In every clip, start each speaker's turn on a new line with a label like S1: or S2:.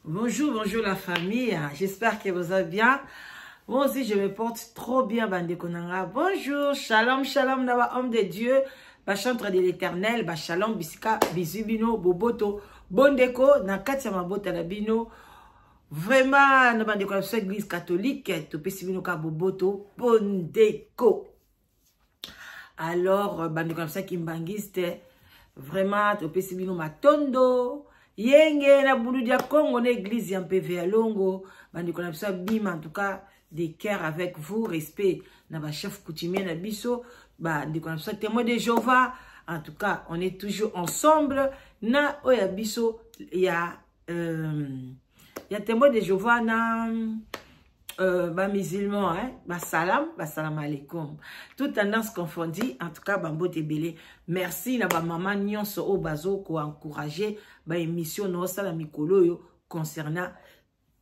S1: Bonjour, bonjour la famille. J'espère que vous allez bien. Moi aussi, je me porte trop bien, Bande Konanga. Bonjour, shalom, shalom, d'abord, homme de Dieu, chantre de l'éternel, shalom, bisika, bisubino, boboto, bondeko, na katia mabota la bino. Vraiment, nous bande konanga, l'église catholique, to pesibino ka boboto, bondeko. Alors, bande konanga, kimbangiste, vraiment, to pesibino matondo. Yenge na boulou dia Congo na église en PV à Longo bandi kona biso bima en tout cas des cœurs avec vous respect na ba chef coutumier na biso bandi kona biso témoin de Jéhovah en tout cas on est toujours ensemble na oya biso ya témoin de Jéhovah na ba musulman salam alaikum toute tendance confondue en tout cas bambo tebele merci na ba maman nyonso o bazo ko encourager ba émission no sala mikolo yo concernant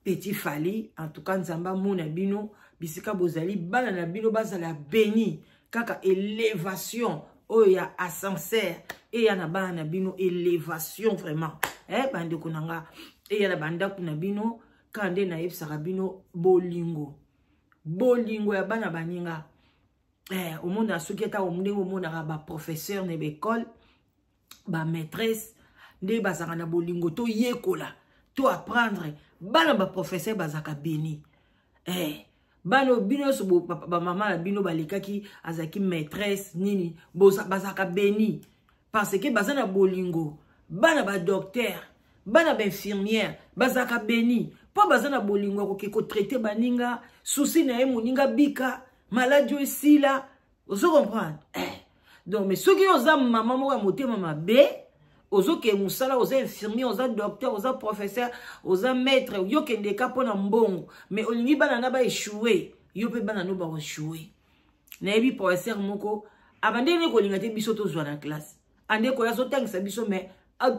S1: Petit Fally en tout cas nzamba mona bino bisika bozali bana na bino bazala béni kaka élévation oya ascenseur et ya na bana na bino élévation vraiment bande konanga et ya na banda kuna bino kande na yebsaka bino bolingo ya bana baninga omona soki ata omndenge omonaka ba professeur na l'école ba maîtresse nde bazaka na bolingo to yekola to apprendre bana ba professeur bazaka béni bano bino so ba mama na bino balekaki azaki maîtresse nini bazaka béni parce que bazana bolingo bana ba docteur bana ba infirmière bazaka béni po bazana bolingo ko traiter baninga souci na moninga bika maladie esila ozo comprendre donc mais ceux qui oza maman mo motema mabe ozo ke musala oza infirmier oza docteur oza professeur oza maître yo ke ndeka pona mbongo mais olingi bana na ba échouer yo pe bana no ba échouer na yebi professeur moko abande ne ko linga te biso to zwa na classe ande ko ya zo tangisa biso mais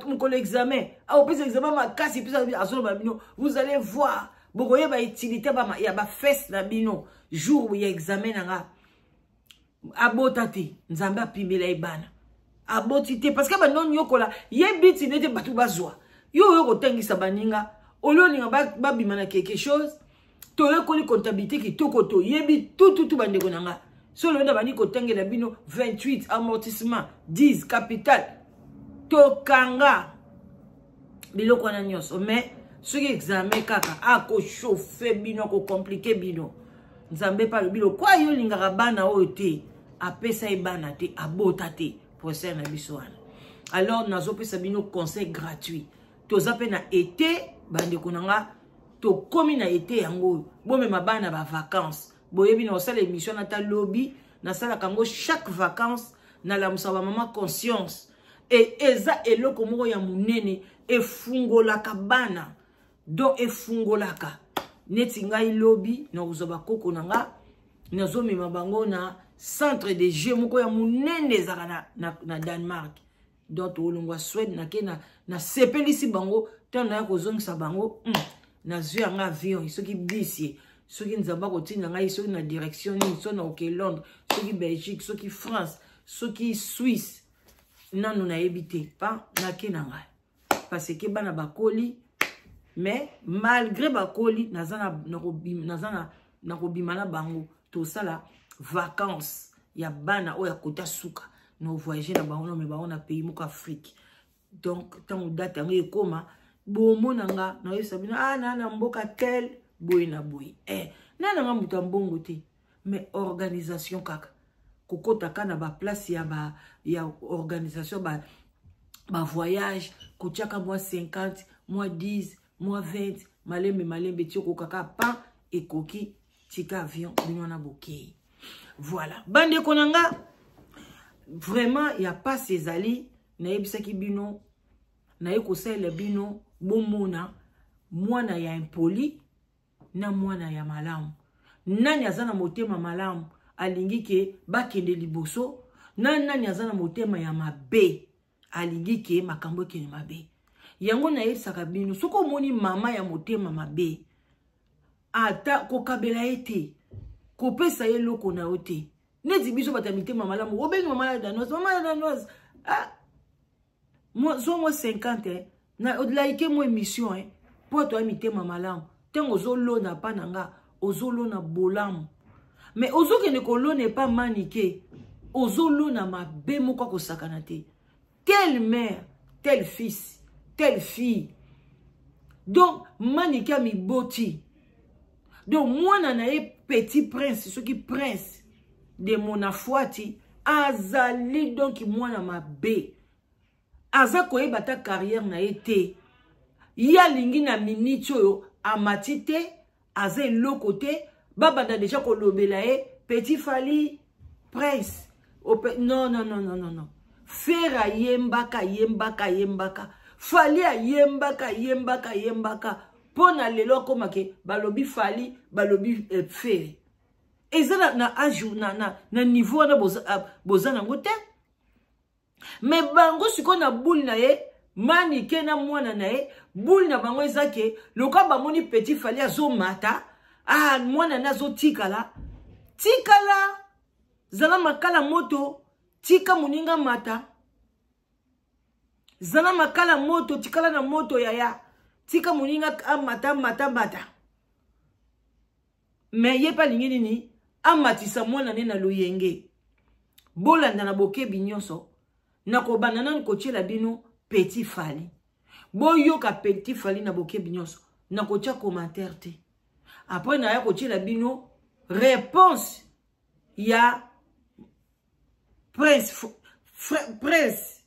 S1: mon l'examen au plus examen ma casse puis vous allez voir beaucoup y a utilité il y a ba fesse na bino jour où il y a examen nga abotate nzamba pimela ibana abotité parce que ba non yokola yebiti nete batu bazwa yo ko tangisa baninga oloninga ba bimana quelque chose to yekoli comptabilité ki tokoto yebi tout bande konanga solo nda bani ko tangela bino 28 amortissement 10 capital tokanga biloko na nyonso mais soki examen kaka ako chauffer bino ko compliquer bino nzambe pa bilo kwa yo lingaka bana oyo te apesa ebana te abota te professeur na biso wana alors nazo pesa bino conseil gratuit toza pe na été bande konanga to komi na été yango bomema bana ba vacances boyebi na osala émission na ta lobby na sala kango chaque vacances na la musaba maman conscience et eza eloko moko ya munene efungolaka bana do efungolaka neti ngai lobi na uzoba koko nanga nazo mema bango na centre de jeux moko ya munene ezaka na Danemark donc olongwa Suède na sepelisi bango tant na kozongisa bango na zwi anga avion soki bisi soki nzamba kotinda ngai soki na direction ni so na ok Londres soki Belgique soki France soki Suisse nanu na ebité pas na kenanga parce que bana bakoli mais malgré bakoli nazana na kobimana bango to sala vacances ya bana oya kota suka no voyager na bango me bango na pays moko Afrique donc tant date yango ekoma bomonanga na yesa bino na mboka tel boy na boy nana nga muta mbongo te mais organisation kaka kokota kana ba place ya organisation ba voyage kotiaka moi 50 moi 10 moi 20 malembe tiko kaka pa ekoki tika avion bino na bokei voilà bande konanga vraiment il y a pas ces ali na yebisaki bino na ekosela bino bomona mwana ya impoli na mwana ya malamu nani azana motema malamu alingi ke bakende liboso nani azana motema ya mabe alingi ke makambo ke mabe yango na yesaka bino soko moni mama ya motema mabe ata kokabela ete kopesa ye loko na ote neti biso batamite mama lamu obengi mama la danoise moi 50 na like mo émission po to mitema malamu tengo ozolona pa nanga ozolona bolamu mais ozokende kolona pas manike ozolona mabe moko kosakana te telle mère tel fils telle fille donc manike mi boti donc moi nanaye petit prince ce qui prince de mon afwati azali donc moi na mabe aza koyeba ta carrière na été ya lingi na minute oyo amati te aza eloko te babanda déjà kolobela ye petit Fally prince non non non non non non fera yembaka yembaka yembaka Fally yembaka yembaka yembaka pona lelo komake balobi Fally balobi fere ezala na âge na niveau na boza nango te mais bango siko na boule na ye manike na mwana na ye boule na bango ezake loka bamoni petit Fally azomata mwana na azotikala tikala zala makala moto tika muninga mata zala makala moto tikala na moto yaya tika muninga mata mata mais ye pa lingini ni amatisa mwana ne na loyenge bolanda na bokebi nyonso na kobana na kotiela bino petit Fally boyoka petit Fally na bokebi nyonso na kotia commentaire te après na ya kotiela bino réponse ya prince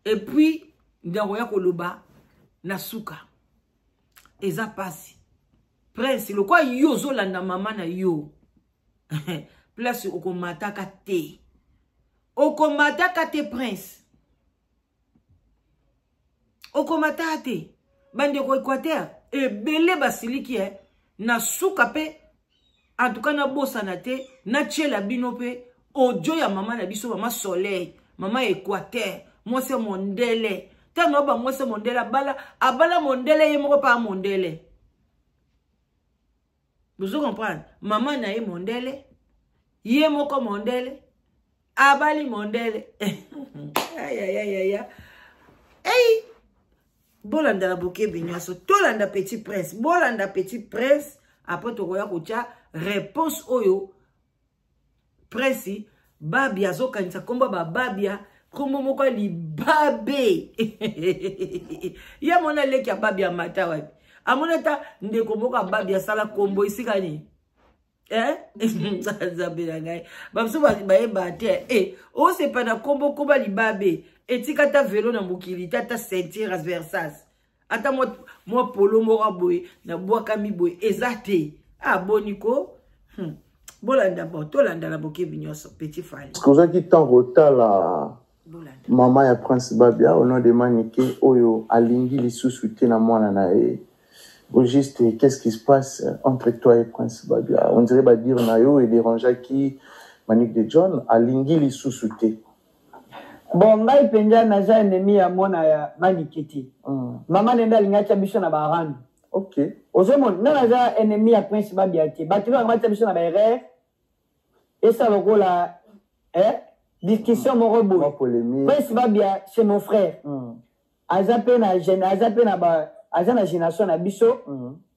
S1: et puis ndango ya koloba na suka eza pasi prince lo kwa yo zolanda mama na yo place okomataka te prince okomataka te bande ko Équateur ebele basiliki na suka pe en tout cas na bosana te na tchela bino pe ojo ya mama na biso mama Soleil mama Équateur moi c'est mondele tango ba moi c'est mondele abala mondele ye moko pa mondele vous comprenez maman na ye mondele ye moko mondele abali mondele aïe hey bolanda la bouquet binyaso tolanda petit prince bolanda petit prince après to koya kocha réponse oyo prince babia zokanisa komba babia kombo moko libabe ya mona leki ya babia mata wapi amona ta ndeko moko babia sala kombo isikani zabela ngai bamso ba te o se pa na kombo koba libabe etika ta velo na mokili ta ceinture versas ata mo polo moko boye na bwaka miboye ezate boniko bolanda tolanda la bokebi nyonso petit Fally
S2: parce que vous avez tant retard la maman ya prince babia au nom de manike oyo alingi lisusu te na mwana na ye au juste qu'est-ce qui se passe entre toi et prince babia on dirait ba dire na yo et déranger qui Manique de John alingi lisusu te
S3: bon ngai penja na za ennemi ya mwana ya manikiti mama nenda lingacha biso na barandu
S2: ok
S3: ozomon na za ennemi ya prince babia te batilo ngata biso na baerreur et ça lokola discussion moko boye prince babia c'est mon frère azape na jeune azape na ba azana génération na biso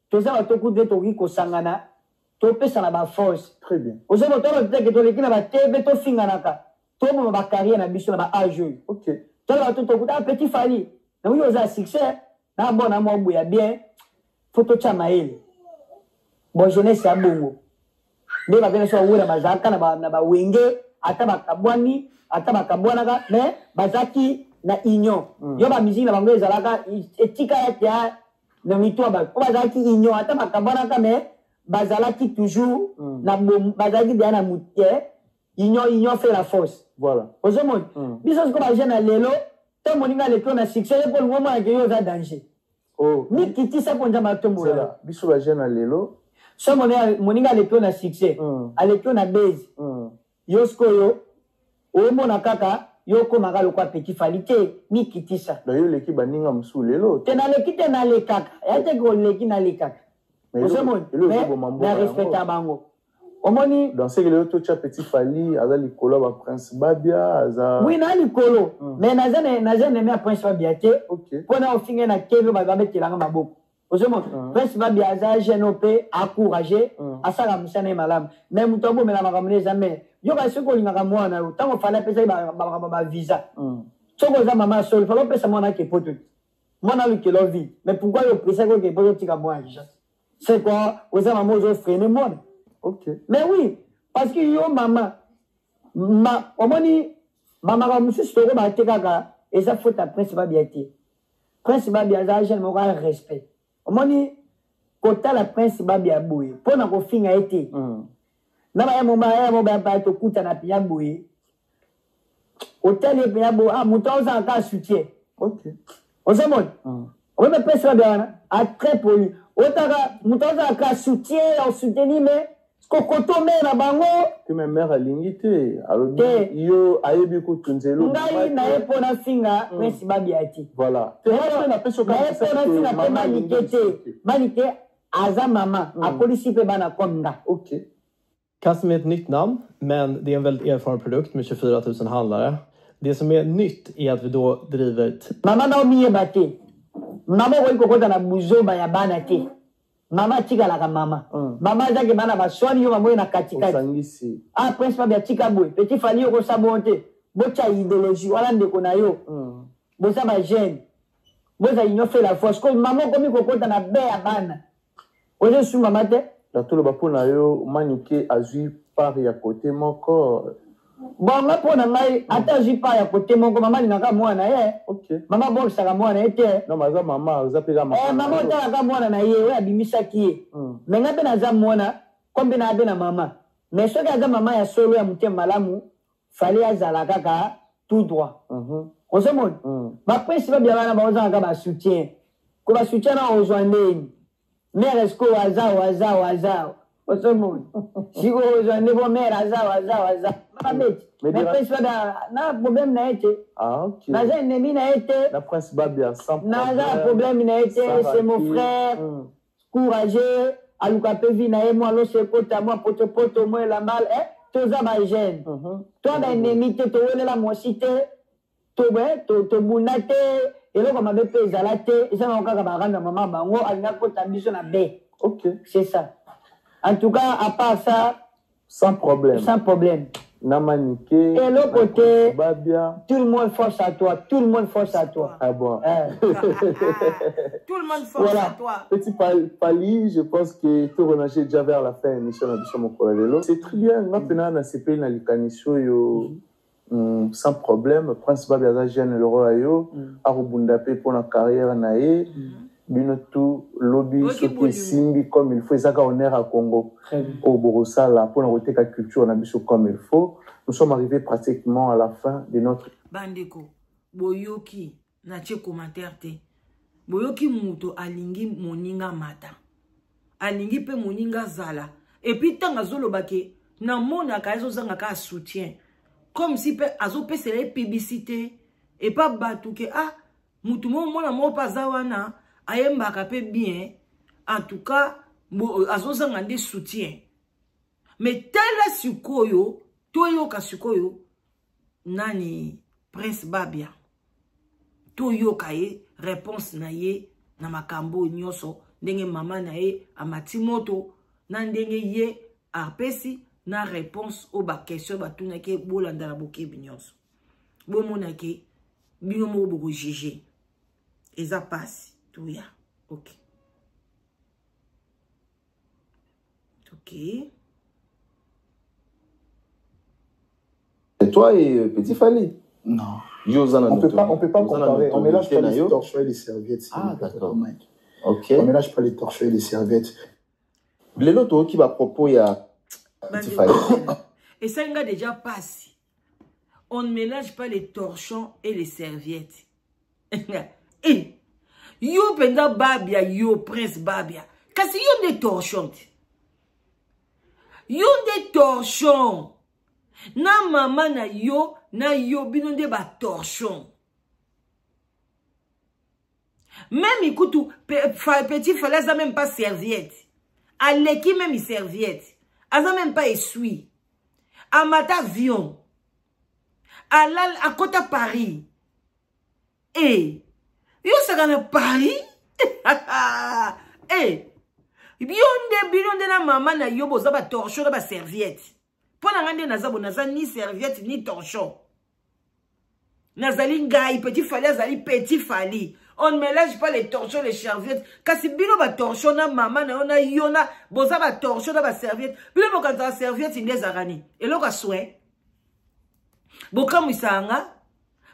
S3: toza batoku de toki kosangana topesa na ba force
S2: très bien
S3: ozomon to teke to lekina ba tebe to finganaka to mo ba carrière na biso na ba âge
S2: ok
S3: to la to kuta petit Fally na uyo za succès na bona mo boya bien photo cha maele bon jeunesse ya bongo nde ba bena so wura mazaka na ba wenge ata bakabwani ata bakabwana ka mais bazaki na union yo ba musique na bango ezalaka etika ya na mitwa ba ko bazaki union ata bakabwana ka mais bazalaki toujours na bazaki bien na mutie union fait la force
S2: voilà
S3: ozomoni biso ko ba jeune lelo to moninga le na succès pour le moment que yo za danger ni kiti sa ponja matombo
S2: là biso ba jeune lelo
S3: so moninga le na succès alekio na base yosko yo omona kaka yoko magalo kwa petit Fally te ni kitisa
S2: d'ailleurs l'équipe baninga musu lelo
S3: te na lekite na lekaka ya te ko leki na lekaka ozomoni na respecta bango Omoni
S2: dans ce que le tout petit Fali aza likolo ba Prince Babia aza
S3: oui na likolo mais nazane me Prince Babia te
S2: OK
S3: pona ofinga na kebe ba betelanga maboko ozoma Prince Babia aza jeune pe encourager asala musana malam mais muto bo mela makamune jamais yo ba seko linga mwana yo tango fala pesa ba visa soko za mama sol fala pesa mwana ke poto mwana likelo vie mais pourquoi yo pesa ko ke poto tika mwana c'est quoi oza maman ozo freiner mwana.
S2: OK.
S3: Mais oui, parce que yo maman, omoni maman comme si c'était ba tekaka et ça faut ta Prince Babia été. Prince Babia za jeune mo ka respect. Omoni kota la Prince Babia boye. Pona ko finga été. Na ba mo ba to kuta na pia boye. Hotel e pia boye muto za ka soutien.
S2: OK.
S3: Ozamon. On va Prince Babia a très poli. Otaka muto za ka soutien au soutenir mais kokoto mera bango
S2: que ma mère a lingité alors yo ayebi ko tunzelo
S3: ngai na epona finga Prince Babia ati
S2: voilà
S3: na peso ka finga pe manike aza mama apolisi pe bana konda.
S2: OK.
S4: Kassim är ett nytt namn, men det är en väldigt erfaren produkt med 24 000 handlare. Det som är nytt är att vi då driver
S3: mama na omiye bate mama ko ikokota na buzoba ya bana te mama tika la mama mama zake bana baswani yo mamoye na katikati Prince Babia tika boy petit Fali yo ko sabonte bocha idéologie wala ndeko na yo boza ba jeune boza inyo fait la force ko mama ko mi kokota na be ya bana oje su mama te
S2: la tout le bapo na yo manike azui par ya côté moko
S3: bon nga pona ngai ata azui par ya côté moko mama linga mwana ye
S2: OK
S3: mama boxa ka mwana ete
S2: non maza mama oza peka mama
S3: mama ota ka mwana na ye we abimisaki ye mais nga pe na za mwana kombe na be na mama mais soki aza mama ya solo ya mutema malamu Fali azala kaka tout droit ozomoni ba Prince Babia bana baoza ka ba soutien ko ba soutien na ozwandeni mère esko waza ozomoni siko ozwande bo mère aza mama beti mais Prince Babia na problème na ete
S2: OK
S3: na za ennemi na ete
S2: na Prince Babia sans
S3: na za problème na ete c'est mon frère courageux aluka pe vi na ye moi lo se kota moi poto moi la mal toza ba jeune toi na ennemi te to welela mosite to bunate eloko mabe pe ezala te ezanga kaka baranda mama bango alinga kota biso na be.
S2: OK
S3: c'est ça en tout cas à part ça
S2: sans problème na manike
S3: et l'autre côté
S2: Babia
S3: tout le monde force à toi
S2: ah bon
S1: tout le monde force à toi
S2: petit Fali je pense que tout renager déjà vers la fin émission na biso moko lelo c'est très bien maintenant na CP na likaniso yo sans problème Prince Babia za jeune le roi yo arubunda pe pour la carrière na ye bino tout lobby soki simbi comme il faut ezaka honneur à Congo au Borosala pour la roteka culture na biso comme il faut. Nous sommes arrivés pratiquement à la fin de notre
S1: bandeko boyoki na tie commentaire te boyoki muto alingi moninga mata alingi pe moninga zala et puis tanga zoloba ke na mona ka ezozanga ka soutien comme si pe azopesa la publicité et pas batu ke mutu mona mo paza wana ayembaka pe bien en tout cas azozanga nde soutien mais tala sikoyo toyoka sikoyo nani Prince Babia toyoka ye réponse na ye na makambo nyoso ndenge mama na ye amati moto na ndenge ye apesi na réponse au ba question batuna ke bolanda la bokebi nyoso bomona ke bino mo boko juger eza passe tout ya OK
S2: Et toi et Petit Fali?
S5: Non. On peut pas comparer. On mélange pas les torchons et les serviettes.
S2: D'accord. OK.
S5: On mélange pas les torchons et les serviettes.
S2: Bleloto qui va propos ya Petit Fali.
S1: Et ça a déjà passé. On ne mélange pas les torchons et les serviettes. Et yo penda Babia, yo Prince Babia. Kasi yo des torchons. Yo des torchons. Na maman na yo bino de ba torchon. Même écoute Petit Fali ça même pas serviette. Aleki même serviette. aza même pas essuie amata avion alal akota Paris eh yo saka na Paris eh bionde na mama na yo boza ba torchon na ba serviette pona ngande nazabo naza ni serviette ni torchon nazali ngai petit fali azali petit fali. On ne mélange pas les torchons, les serviettes. Kasi bino ba torchon na mama na ona yona boza ba torchon na ba serviette. Bino bo kanta serviette inde zarani. Et lo ka souhait. Boka mwisanga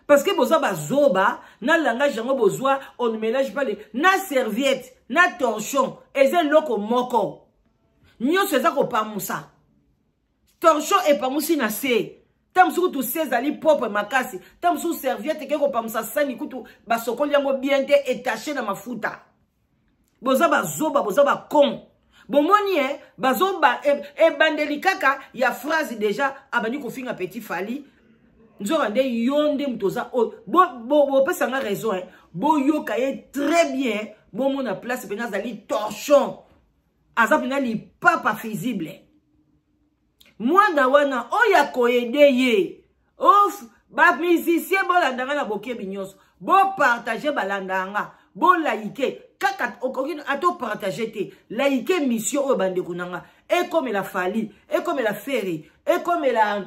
S1: parce que boza ba zoba na langage yango bozwa on ne mélange pas les na serviette, na torchon, eze loko moko. Nyo seza ko pamusa. Torchon e pamusi na se. Tamsuku tu sezali propre makasi. Tamsuku serviette keko pamusa sani kutu basokoli yango bien te etaché na mafuta. Boza ba zoba, boza ba con. Bomoni bazoba bandeli kaka ya phrase déjà abani kofinga petit fali. Nzorande yonde mtoza bo pesa nga raison bo yoka très bien bon mon a place pena zali torchon. Azapina li papa visible. Mwanda wana oya koyede ye. Ouf, ba musicien bolandanga na boke binyos. Bo partager balandanga. Bo laïke. Kaka okokino ato partager te. Laïke mission o bande kunanga. Et comme la fali, et comme la ferry, et comme la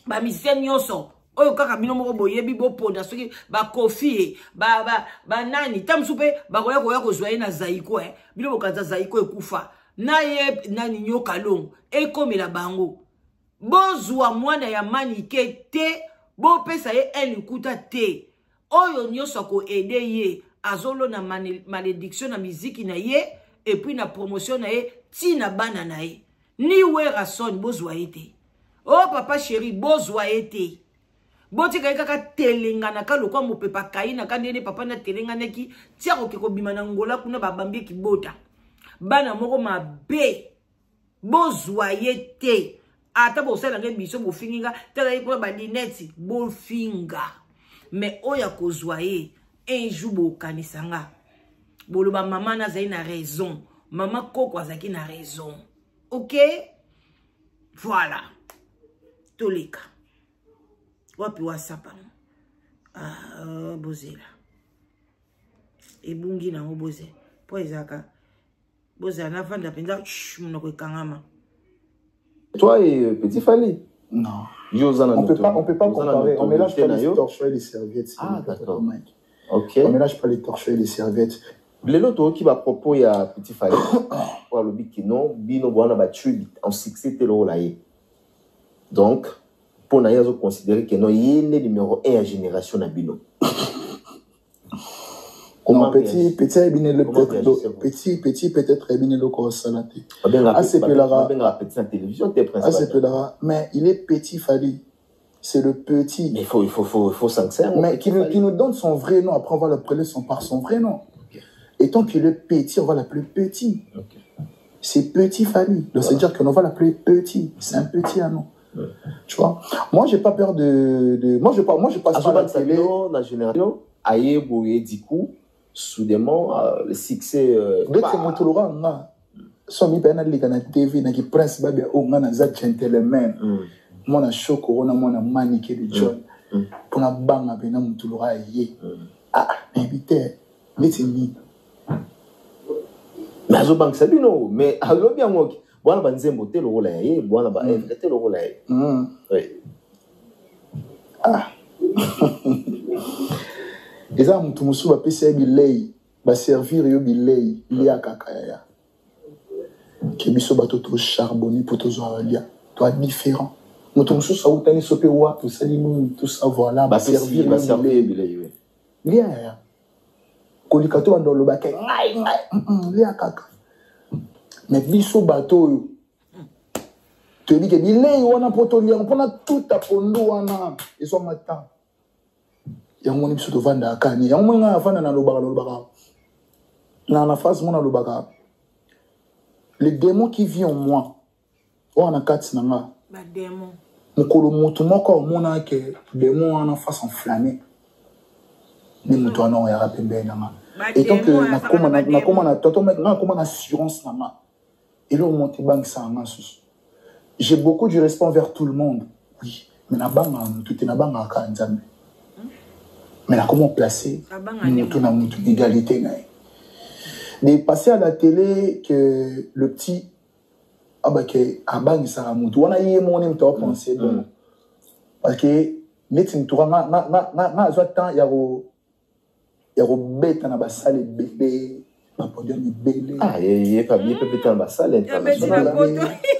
S1: ba musicien nyoso. Oyo kaka bino moko boyebi bo ponda soki ba kofi ba nani tamsupe ba koya ko joye na zaiko bino bokanza zaiko ekufa. Naye nani nyoka long ekomela bango bozwa mwana ya manike te bo pesa ye elikuta te oyo nyoso ko aider ye azolo na malédiction na musique na ye et puis na promotion na ye tina bana na ye ni wera son bozwa ete oh papa chéri bozwa ete boti kaka telengana ka lokwa mopepa kaina ka ndene papa na telengana ki tia ko ke ko bimana ngola kuna babambie ki bota bana moko mabe bozwa ye te ata bosala nge biso bofinga tala ye ba lineti bofinga mais oya kozwa ye un jour bokanisanga boloba mama na zai na raison mama koko azaki na raison ok voilà toleka wapi wasapa bozela ebungi na oboze po ezaka.
S5: Toi et Petit Fali?
S2: Non. On peut pas comparer. On mélange pas les torchons et les serviettes.
S5: Ah, d'accord.
S2: Ok. On mélange pas les torchons et les serviettes.
S5: L'autre qui va propos il y a Petit Fali. Pour le bic non, bino boana battu en succès tel rôle. Donc, pour nous considérer que non, il est le numéro 1 à génération na bino.
S2: Non, petit peut-être bien le corps salaté. Mais il est petit Fali. C'est le petit.
S5: Mais il faut sincère.
S2: Mais qui nous donne son vrai nom. Après, on va l'appeler par son vrai nom. Okay. Et tant qu'il est petit, on va l'appeler petit. Okay. C'est petit Fali. Donc, c'est dire qu'on va l'appeler petit. C'est un petit à nous. Tu vois? Moi, j'ai pas peur de... Moi, je passe pas la télé.
S5: La génération, aïe, bouye, du coup, soudainement, le succès...
S2: D'autres, c'est Motolora, somi pena liga na TV na ki prince babe o ngana za gentleman mona shoko ona mona manike de John pona banga pena Motolora ye invité metini
S5: mais azo bank sabi no mais alo bien mo bwana banzembo te lo la ye bwana ba te lo la ye oui
S2: eza mutu musu ba pesa bilei ba servir yo bilei lia kakaya qui biso bato to charbonné pour tous alia toi différent mutu musu sa utani sope wa to salinu tout ça voilà
S5: ba servir bilei
S2: lia kolikato ndolo ba kai lia kaka mais biso bato te dit que bilei wana poto lia mpona tout a pondo wana eso mata ya moni biso to vanda akani ya moni nga vanda na lobaka na face mona lobaka le démon qui vit en moi on a quatre nanga
S1: ba démon
S2: mukolo mutu moko mona ke démon en face enflammé ni mutu ana ya rapembe nanga et donc na koma na toto na koma na assurance nanga et là monte bank ça nanga sus
S6: j'ai beaucoup de respect envers tout le monde. Oui. Mais tout est na mais là, comment placer égalité. De passer à la télé que le petit que ça on a eu mon pensé donc parce que médecine tout na temps ya go beta na basale bébé ba podium bébé
S5: il est pas bien peut-être dans la salle internationale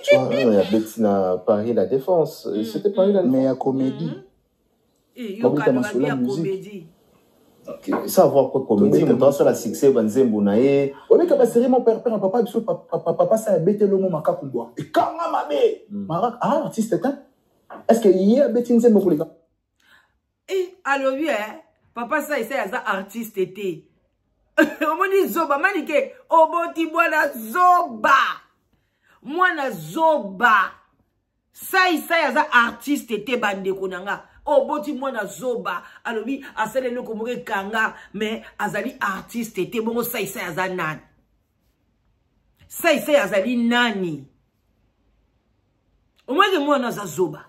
S5: tu vois il y a Betty na Paris la Défense c'était Paris la
S6: mais la comédie
S1: yo bien comédie.
S5: Ça voir quoi comédie mais dans la succès banzembo na ye
S6: on est comme série mon père papa biso papa ça bête le mot makakumbwa et quand mabe marak artiste est-ce que y a Betty nzembo pour les gars
S1: alors lui papa ça essaie à artiste était on dit zoba manike oboti bwana zoba mwana zoba ça essaie à artiste était bande konanga oboti mwana zoba alobi asele loko moke kanga mais azali artiste était bongo ça essaie à nani ça essaie azali nani au moins que mwana za zoba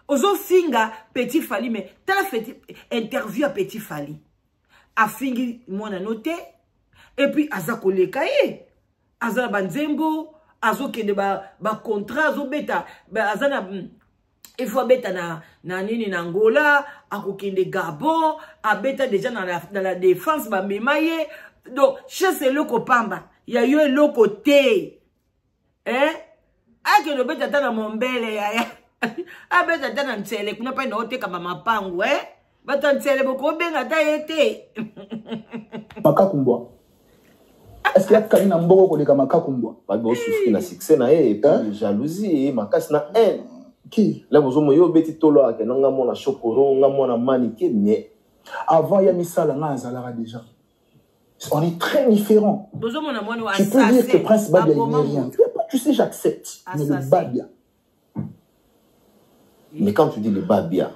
S1: ozo finga Petit Fally mais tala fait interview à Petit Fally a fingi mwana noté et puis aza koleka ye aza banzembo azo kende ba contrat azo beta aza na il faut beta na nini na Angola akokende Gabon a beta déjà dans la défense ba memaye donc chasse le kopamba ya yo le côté ake no beta tana mombele ya abeta tana ntsele kuna pa na ote kama mapangu bata ntsele boko benga ta yete
S6: makakumbwa est-ce qu'il y a Kamina Mboko koleka makakumbwa
S5: ba bo souffrir na succès na et puis jalousie makasi na haine
S6: qui
S5: là vous moyo beti tolo ake nanga mona chokoro nga mona manike mais
S6: avant ya misala nga azalara déjà on est très différents tu peux dire que Prince Babia il n'est rien tu sais j'accepte mais le Babia
S5: mais quand tu dis le Babia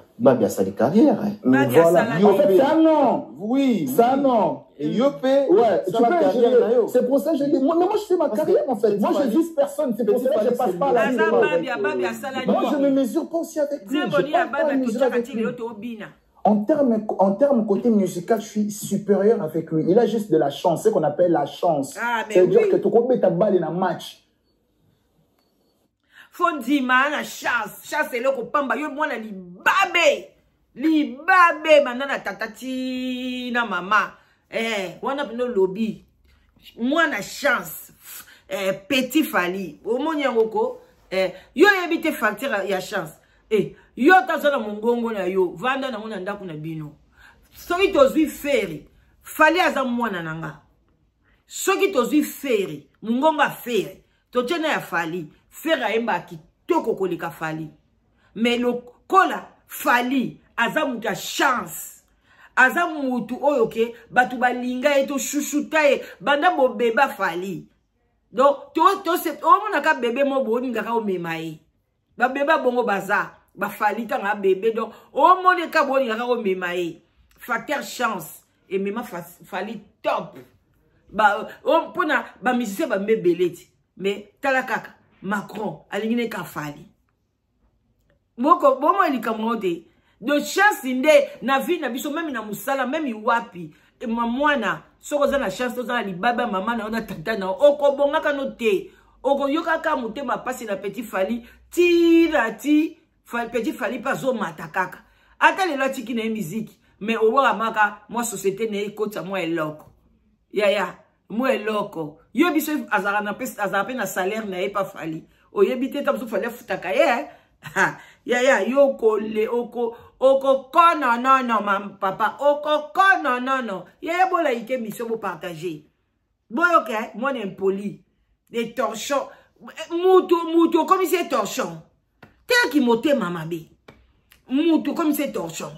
S5: ça des carrières
S6: voilà en fait ça non
S5: oui
S6: ça non
S5: et Yopé
S6: ouais tu peux c'est pour ça que je dis moi je fais ma carrière en fait moi je vise personne c'est pour ça que je passe pas la vie moi je me mesure pas aussi avec lui en termes côté musical je suis supérieur avec lui il a juste de la chance c'est qu'on appelle la chance c'est-à-dire que tu combien ta balle dans un match
S1: Fondima na chasse le kopamba yo mwana libabe manana tatati na mama wana pino lobby mwana chance Petit Fally omoni ngoko yo yebite facture ya chance yo tazana mongongo na yo vanda na mona ndako na bino soki tozwi feri Fally aza mwana nanga soki tozwi feri mongongo feri totena ya Fally Fera emba kitoko koleka Fally mais le kola Fally aza muta chance aza mutu oyo ke batu balinga eto chouchouta e banda bo beba Fally donc to se omona ka bébé mo boninga ka omemae ba beba bongo baza ba Fally tanga bébé donc omone ka boninga ka omemae facteur chance et mema Fally top ba on pona ba musicien ba mbebeleti mais tala kaka Macron, alingine ka Fally. Moko bomo elikamote. De chance inde na vie na biso même na musala même wapi. E mamwana soko za na chance za li baba mama na ona tata na oko bonga kanote. Oko yoka ka mutema pasi na Petit Fally ti Petit Fally pa zo matakaka. Ata le lati ki na musique mais owa maka moi société ne ekota moi eloko. Ya moi eloko. Yo biso azara na salaire na pas Fally. O yebite tam so Fally futaka ya yo kole oko kono non mam papa oko kono non. Ya bola ike mission bo partager. Boyo ke moi impoli des torchons mutu comme c'est torchon. Tel qui moté mama be. Mutu comme c'est torchon.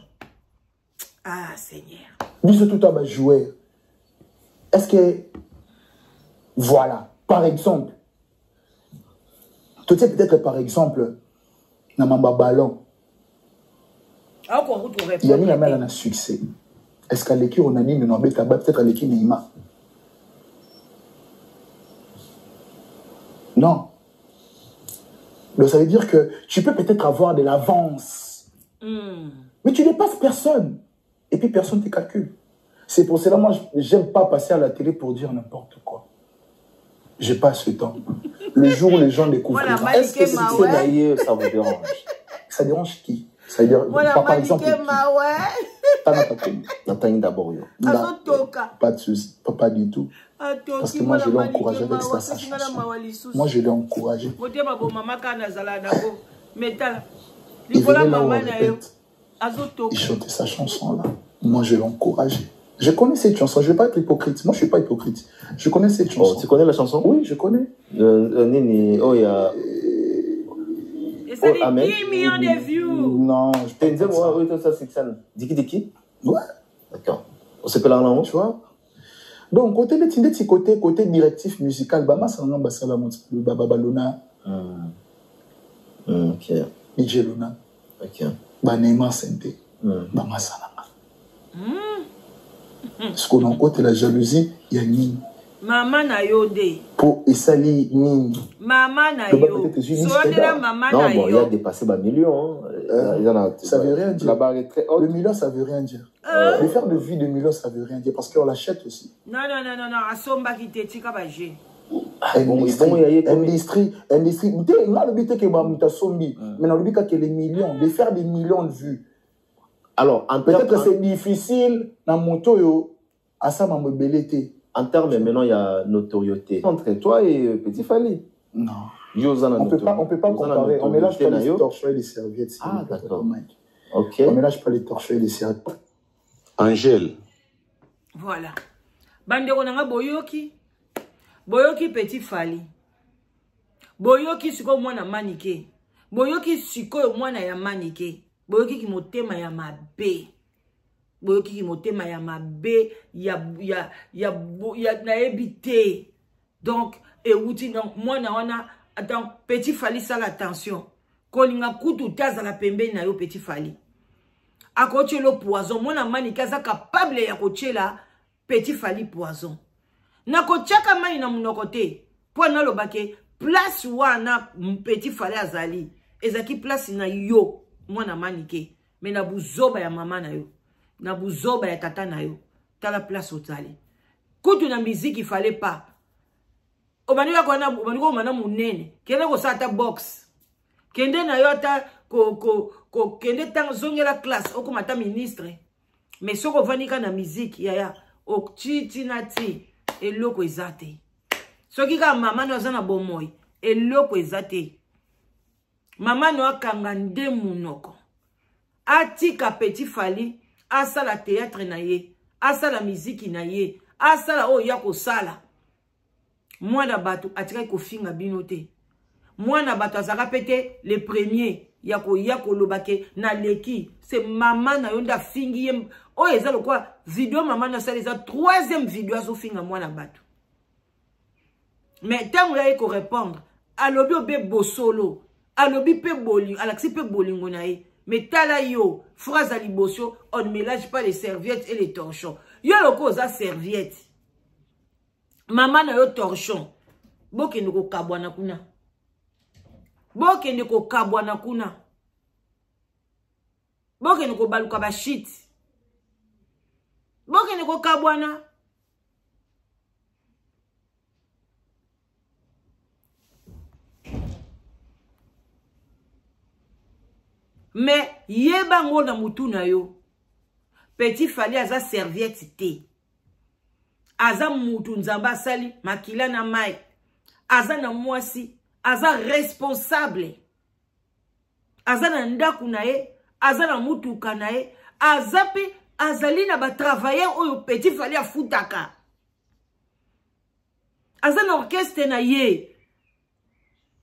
S1: Ah Seigneur.
S6: Biso tout à jouer. Est-ce que voilà, par exemple, tu sais peut-être par exemple, dans ma ballon, il y a une amène à succès. Est-ce qu'à l'équipe on a dit, mais peut-être à l'équipe Neymar? Non. Donc ça veut dire que tu peux peut-être avoir de l'avance. Mais tu dépasses personne. Et puis personne ne te calcule. C'est pour cela, moi, j'aime pas passer à la télé pour dire n'importe quoi. J'ai pas ce temps. Le jour où les gens découvriront.
S1: Voilà,
S5: est-ce que ça vous dérange? Ça
S6: dérange qui? Ça veut dire,
S1: voilà,
S6: par exemple,
S5: Nathalie d'abord.
S6: Pas de souci, pas du tout. Parce que moi, je l'ai encouragé avec sa chanson. Moi, je l'ai encouragé. Il venait là où on répète. Il chantait sa chanson là. Moi, je l'ai encouragé. Je connais cette chanson. Je ne vais pas être hypocrite. Moi, je ne suis pas hypocrite. Je connais cette chanson.
S5: Oh, tu connais la chanson?
S6: Oui, je connais.
S5: Nini, oh, il y a...
S1: Et ça dit 10 millions de views.
S6: Non, je peux
S5: pas dire. Oui, ça, c'est ça. Diki?
S6: Ouais.
S5: D'accord. On s'appelle là,
S6: tu vois. Donc, côté de côté directif musical, Bama Salana Basala Babalona.
S5: Ok.
S6: Nijelona.
S5: Ok.
S6: Banema Sente. Bama Salana. Parce qu'on a côté la jalousie, il y a Nini.
S1: Maman na yo de.
S6: Pour Isali Nini.
S1: Maman na yo.
S5: Non, bon, il a dépassé ma million.
S6: Ça veut rien dire.
S5: La barre est très haute.
S6: Le million, ça veut rien dire. Le faire de vie de million, ça veut rien dire. Parce qu'on l'achète aussi.
S1: Non. Asomba qui te tika baje.
S6: Industrie. Là, le but est que Mamuta Sombi. Maintenant, le but est que les millions, de faire des millions de vues.
S5: Alors,
S6: peut-être que c'est difficile dans mon toyo à ça m'a mobilité.
S5: En termes, maintenant, il y a notoriété. Entre toi et Petit Fally.
S6: Non. On peut pas comparer. On mélange pas les torchons et les serviettes.
S5: Ah, d'accord. Ok.
S6: On mélange pas les torchons et les serviettes.
S2: Angèle.
S1: Voilà. Bandeko nanga boyoki. Boyoki Petit Fally. Boyoki siko mwana manike. Boyoki siko mwana ya manike. Boyoki ki motema ya mabe. Boyoki ki motema ya mabe. Ya na ebite. Donc, et outi donc mwana wana. Attends, Petit Fally ça l'attention. Kolinga kutu taza la pembe na yo Petit Fally. Akoche lo poison. Mwana manike za capable ya koche la Petit Fally poison. Na kochaka mani na munokote. Po na lo bake place wana Petit Fally azali. Ezaki place na yo. Mwana manike. Mais na buzoba ya mama na yo. Na buzoba ya tata na yo. Tala place otali. Kutu na musique il fallait pas. Obanika kwa na obaniko mana munene. Kende ko sata box. Kende na yo ata kende tang zongela classe oko mata ministre. Mais soko vanika na musique yaya o titi na ti eloko ezate. Soki ka mama no zana bomoy eloko ezate. Mama no akanga nde munoko. Atika Petit Fally, asala théâtre na ye, asala musique na ye, asala o yako sala. Mwana bato atika ko finga binote. Mwana bato azaka pete le premier yako lobake na leki. C'est mama na yonda fingi yem. O ezalo quoi vidéo mama na sala eza troisième vidéo azo finga mwana bato. Mais tant là ko répondre, alobi obe bosolo. Alobi pe boli, alaxi pe bolingo na ye. Mais tala yo, phrase à liboso, on ne mélange pas les serviettes et les torchons. Yo loko za serviette. Maman na yo torchon. Boke ndeko kabwana kuna. Boke ndeko kabwana kuna. Boke ndeko baluka ba shit. Boke ndeko kabwana. Mais yeba ngona mutu na yo. Petit Fally aza serviette te. Aza mutu nzamba sali makila na mai. Aza na mwasi, aza responsable. Aza na ndaku na ye, aza na mutuka na ye, aza pe azali na ba travailleur oyo Petit Fally afutaka. Aza na orchestre na ye.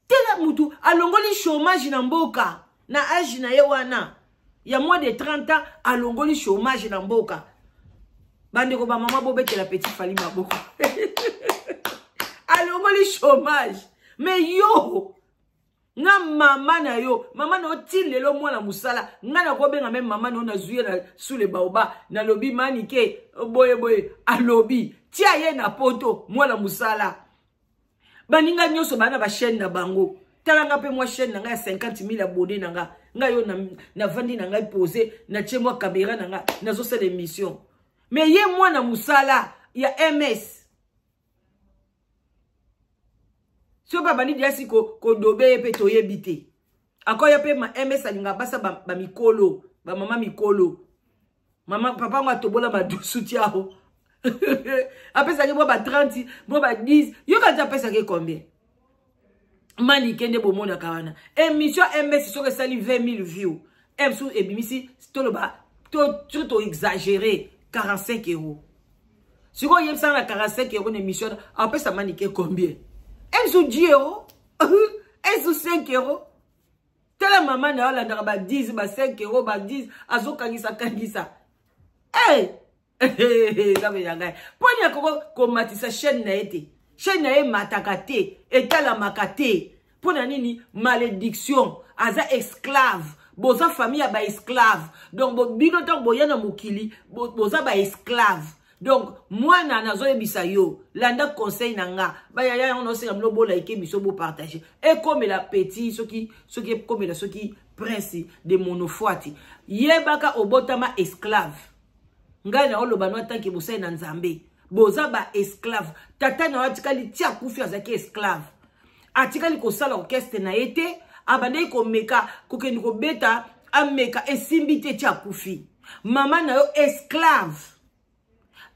S1: Tela mutu alongoli chômage na mboka. Na âge na ye wana ya moins de 30 ans alongoli chômage na mboka. Bandeko ba mama bobetela Petit Fally maboko. Alongoli chômage. Mais yo na mama na yo, mama no tilelo mwana musala, ngana ko benga même mama no na zuye na sous le baoba na lobi manike boye alobi tia ye na poto mwana musala. Baninga nyoso bana ba chaîne na bango. talanga pe moi chaîne nanga 50 000 abonnés nanga nga yo na vandi nanga posé na tie moi caméra nanga nazo sala émission mais ye moi na musala ya MS so ba bani dia si ko dobe pe to yebité akoya pe ma MS alinga basa ba mikolo ba mama mikolo mama papa nga tobola ba soutiao apesa ke bo ba 30 bo ba 10 yo ka pesa ke combien mani kende bo mona kawana émission MS so que sali 20 000 views sous ebimisi to ba to exagéré 45 €. Si vous avez 45 € d'émission, après ça m'a combien? Elle sous 10 €. Elle sous 5 €. Telle maman n'a pas 10, 5 €, 10, azo kangisa kangisa. Hey! Ça veut dire pour y a komatisa chaîne na été. Chaîne na matakate, etala makate. Pour nini malédiction, aza esclave. Boza famille ba esclave. Donc bo binoto boyana mukili, boza ba esclave. Donc moi na zoye bisayo, landa conseil nanga, ba ya on ose amlo bo like biso bo partager. Et comme la petit ce qui comme la ce qui prince de monofoati. Yebaka obotama esclave. Ngana oloba no tanki bosa na nzambe. Boza ba esclave. Tata na watikali tia kufi azaki esclave. Atikali ko sala orchestre na été abandai ko meka kokeni ko beta ameka esimbite tia kufi. Mama na yo esclave.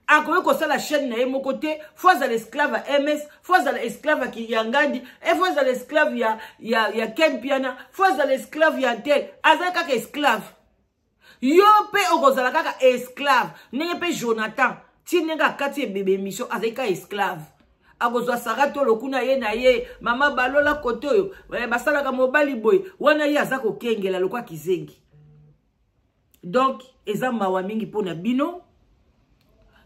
S1: Akoyo ko sala chaîne na mo côté fois à l'esclave à MS, fois à l'esclave qui yangandi, et fois à l'esclave ya Ken Piana, fois à l'esclave ya tel, azaka ka esclave. Yo pe okozala kaka esclave, nenge pe Jonathan, ti nenga kati bébé mission azaka esclave. Akozwa sarato lokuna ye na ye, mama balola kote oyo, basala ka mobali boy, wana ye azako kengela lokwa kizengi. Donc, eza mawa mingi pona bino.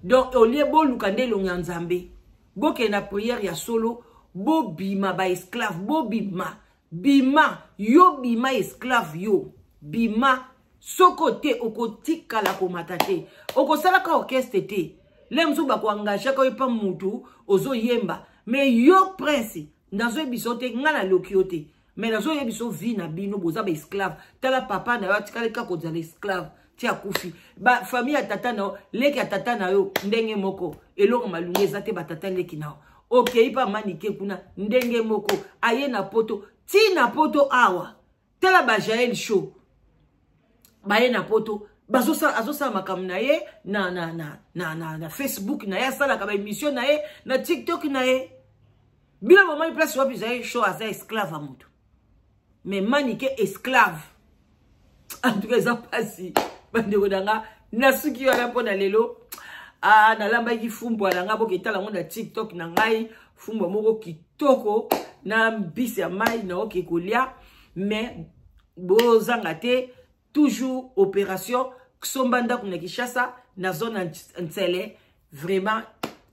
S1: Donc, au lieu bo lukande lo nyanzambe, bo ke na prière ya solo, bo bima ba esclave, bo bima, bima, yo bima esclave yo, bima, sokote okotika la komatate, okosala ka orchestre te, lemso ba ko engagé ko pa mutu, ozo yemba, mais yo prince, nazo ebisote ngana lokiote, mais nazo ebiso vi na bino boza ba esclave, tala papa na yo tikale ka ko za esclave. Tia kufi ba famille tata na leki tata na yo ndenge moko eloko malungi ezate ba tata leki na okay pa manike kuna ndenge moko aye na poto ti na poto awa tala ba Jael show ba ye na poto azosa makamna ye na Facebook na ya sala ka ba émission na ye na TikTok na ye bila mama place wapi Jael show aza esclave a mutu mais manike esclave en tout cas ça passe bande kodanga nasuki wana pona lelo na lamba ki fumbo alanga bo ketala ngo na TikTok na ngai fumbo moko kitoko na mbisi ya mai na oke kolia mais bozanga te toujours opération Ksomba kuna Kishasa na zone Ntsele vraiment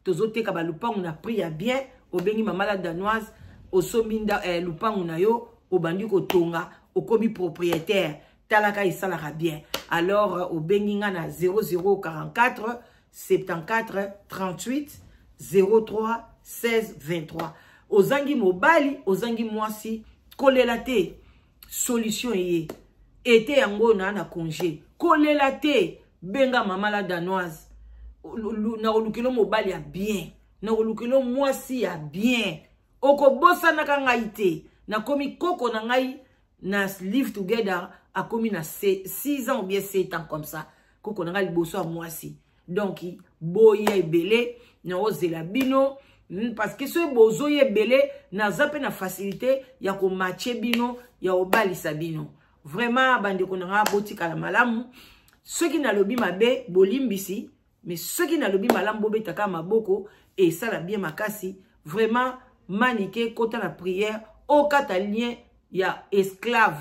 S1: tozoteka ba lupangu na prix ya bien obengi mamala danoise osominda lupangu na yo obandi ko tonga okomi propriétaire talaka isalaka bien. Alors, au Benginga na 0044 74 38 03 16 23. Ozangi mobali, ozangi mwasi, kolela te, solution ye. Ete yango na congé. Kolela te, benga mamala danoise. Na olukelo mobali ya bien. Na olukelo mwasi ya bien. Oko bosa na kangaite. Na komi koko na ngai na live together. A commis na 6 ans ou bien 7 ans comme ça. Koko nanga liboso a mwasi. Donc, boye belé, na oze la bino. Parce que ce bozo ye belé, na zape na facilité, ya ko matche bino, ya obali sa bino. Vraiment, bande konanga botika la malamu. Ceux qui n'a lobi mabe, bolimbisi. Mais ceux qui n'a lobi malamu, bobe taka maboko, et ça la bien makasi. Vraiment, manike, kota la prière, au katalien, ya esclave.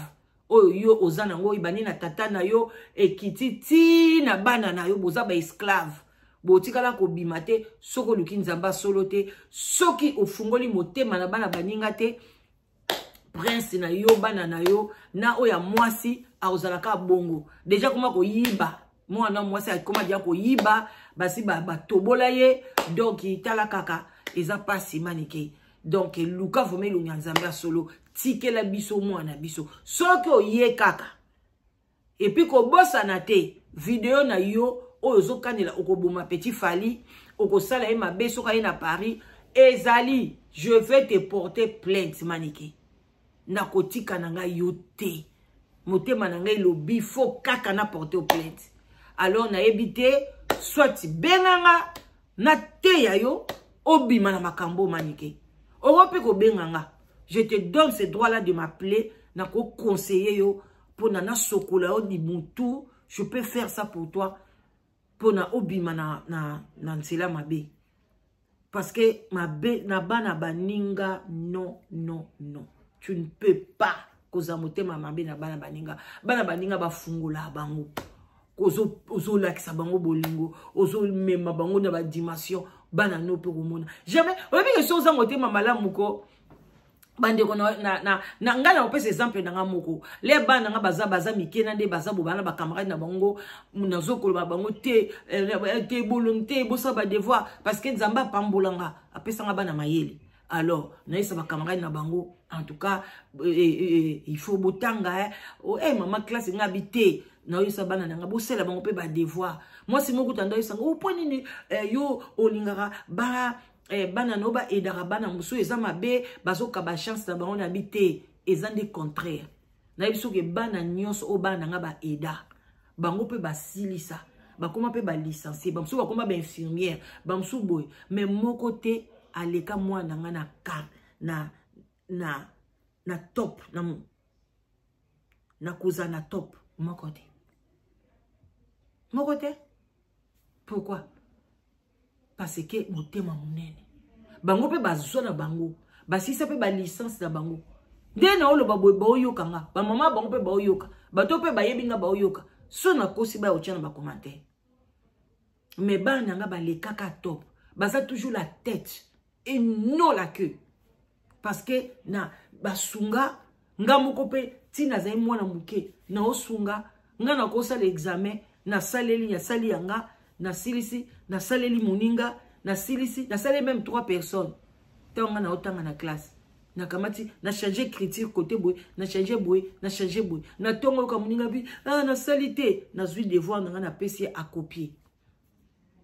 S1: Yo ozana ngo ibani na tata na yo ekiti na bana na yo boza ba esclave botikala ko bimate soko luki nzamba solo te soki ofungoli motema na bana baninga te prince na yo bana na yo na oya mwasi a ozalaka bongo déjà comment ko yiba mwana mwasi akoma dia ko yiba basi ba tobola ye donc itala kaka eza pasi manike donc luka vome lo nyanzambe solo tike la biso mwana biso soki oye kaka et puis ko bossa na te vidéo na yo oyo zokanela okoboma Petit Fally okosala ye mabe soka ye na Paris ezali je vais te porter plainte maniki na kotika na nga yo te motema na ngai lobi fo kaka na porter plainte alors na ebité soit benganga na te ya yo obima na makambo maniki owope ko benganga je te donne ce droit là de m'appeler na ko conseiller yo pour na sokola o di mutu je peux faire ça pour toi pour na obima na nsela mabe parce que mabe na bana baninga non tu ne peux pas koza motema mabe na bana baninga bafungula bango ozo lakisa bango bolingo ozo mema bango na ba dimension bana no pe komona jamais oyebi ke so za motema malamu ko bande ko na ngana opesa exemple na nga moko le bana nga baza mikena nde baza bo bana ba camarade na bango nazo koloba bango te bolonté bosa ba devoir parce que nzamba pambolanga apesa nga bana mayele alors naisa ba camarade na bango en tout cas il faut botanga maman classe nga bité na yosa bana nga bosela bango pe ba devoir moi c'est moko tanda yosa ngo poni ni yo olingara ba bana no ba edara bana muso eza mabe bazoka ba chance na bango na bité eza nde contraire na biso ke bana nyonso o bana nga ba eda bango pe ba silisa bakoma pe ba licencier bamuso bakoma ba infirmière bamuso boy mais mon côté aleka mwana nga na car na top na kuza na top mon côté pourquoi parce que motema munene bango pe bazwa na bango basisa pe ba licence na bango nde na olo baboy ba oyoka nga ba mama bango pe ba oyoka bato pe bayebi nga ba oyoka so na kosi ba otia na ba commentaire mais bana nga ba le kaka top baza toujours la tête et non la queue parce que na basunga nga moko pe tina zai mwana muke na osunga nga na kosa l'examen na saleli ya sali yanga na silisi na saleli moninga na silisi na saleli même 3 personnes tonga na otanga na classe na kamati na changer critique côté boy na changer boy na tonga ka moninga bi na salité na zui devoir na pesi à copier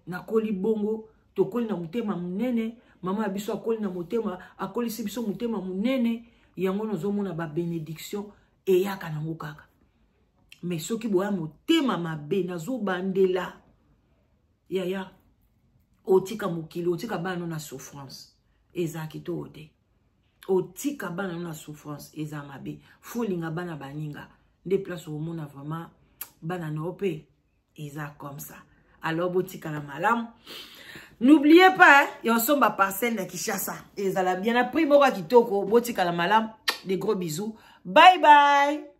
S1: na koli bongo to koli na mutema munene mama abiso akoli na mutema akoli sibiso mutema munene yango nozomona ba bénédiction et yaka na ngokaka mais soki boya mutema mabe nazo bandela ya otika mukili otika bana na souffrance ezaki to ode otika bana na souffrance eza mabe folinga bana baninga nde place au monde vraiment bana nope eza comme ça alors botika la malam n'oubliez pas yosomba parcelle na Kishasa ezala bien après moko kitoko botika la malam des gros bisous bye bye.